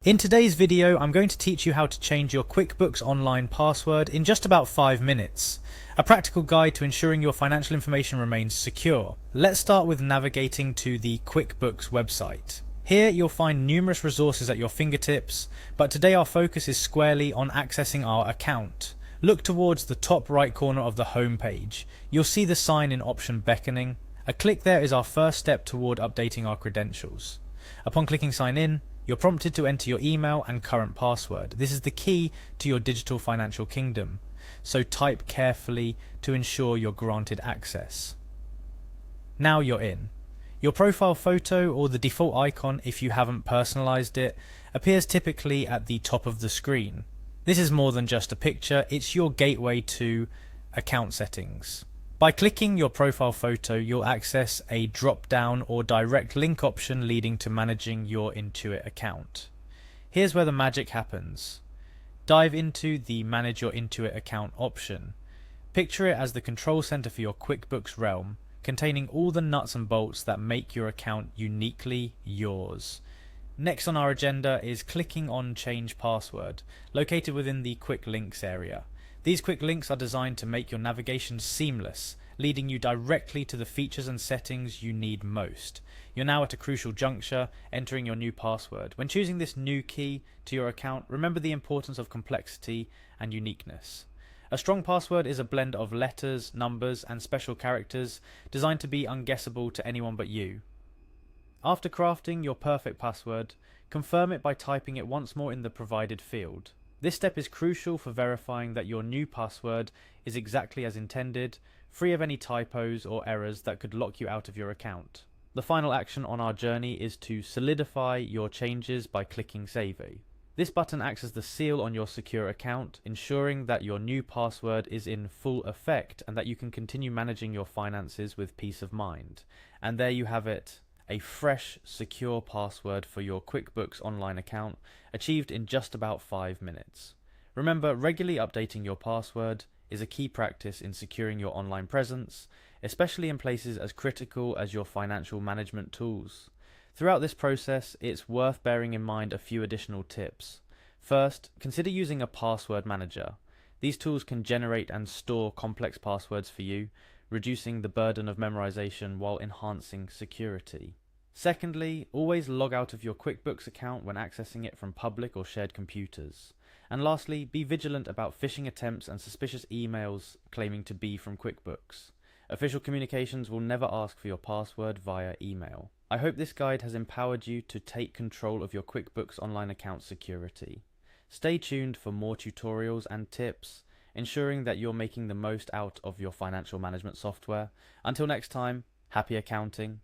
In today's video, I'm going to teach you how to change your QuickBooks Online password in just about 5 minutes. A practical guide to ensuring your financial information remains secure. Let's start with navigating to the QuickBooks website. Here you'll find numerous resources at your fingertips, but today our focus is squarely on accessing our account. Look towards the top right corner of the home page. You'll see the sign in option beckoning. A click there is our first step toward updating our credentials. Upon clicking sign in, you're prompted to enter your email and current password. This is the key to your digital financial kingdom, so type carefully to ensure you're granted access. Now you're in. Your profile photo, or the default icon if you haven't personalized it, appears typically at the top of the screen. This is more than just a picture, it's your gateway to account settings. By clicking your profile photo, you'll access a drop-down or direct link option leading to managing your Intuit account. Here's where the magic happens. Dive into the Manage Your Intuit Account option. Picture it as the control center for your QuickBooks realm, containing all the nuts and bolts that make your account uniquely yours. Next on our agenda is clicking on Change Password, located within the Quick Links area. These quick links are designed to make your navigation seamless, leading you directly to the features and settings you need most. You're now at a crucial juncture, entering your new password. When choosing this new key to your account, remember the importance of complexity and uniqueness. A strong password is a blend of letters, numbers, and special characters designed to be unguessable to anyone but you. After crafting your perfect password, confirm it by typing it once more in the provided field. This step is crucial for verifying that your new password is exactly as intended, free of any typos or errors that could lock you out of your account. The final action on our journey is to solidify your changes by clicking Save. This button acts as the seal on your secure account, ensuring that your new password is in full effect and that you can continue managing your finances with peace of mind. And there you have it. A fresh, secure password for your QuickBooks Online account, achieved in just about 5 minutes. Remember, regularly updating your password is a key practice in securing your online presence, especially in places as critical as your financial management tools. Throughout this process, it's worth bearing in mind a few additional tips. First, consider using a password manager. These tools can generate and store complex passwords for you, reducing the burden of memorization while enhancing security. Secondly, always log out of your QuickBooks account when accessing it from public or shared computers. And lastly, be vigilant about phishing attempts and suspicious emails claiming to be from QuickBooks. Official communications will never ask for your password via email. I hope this guide has empowered you to take control of your QuickBooks Online account security. Stay tuned for more tutorials and tips, ensuring that you're making the most out of your financial management software. Until next time, happy accounting.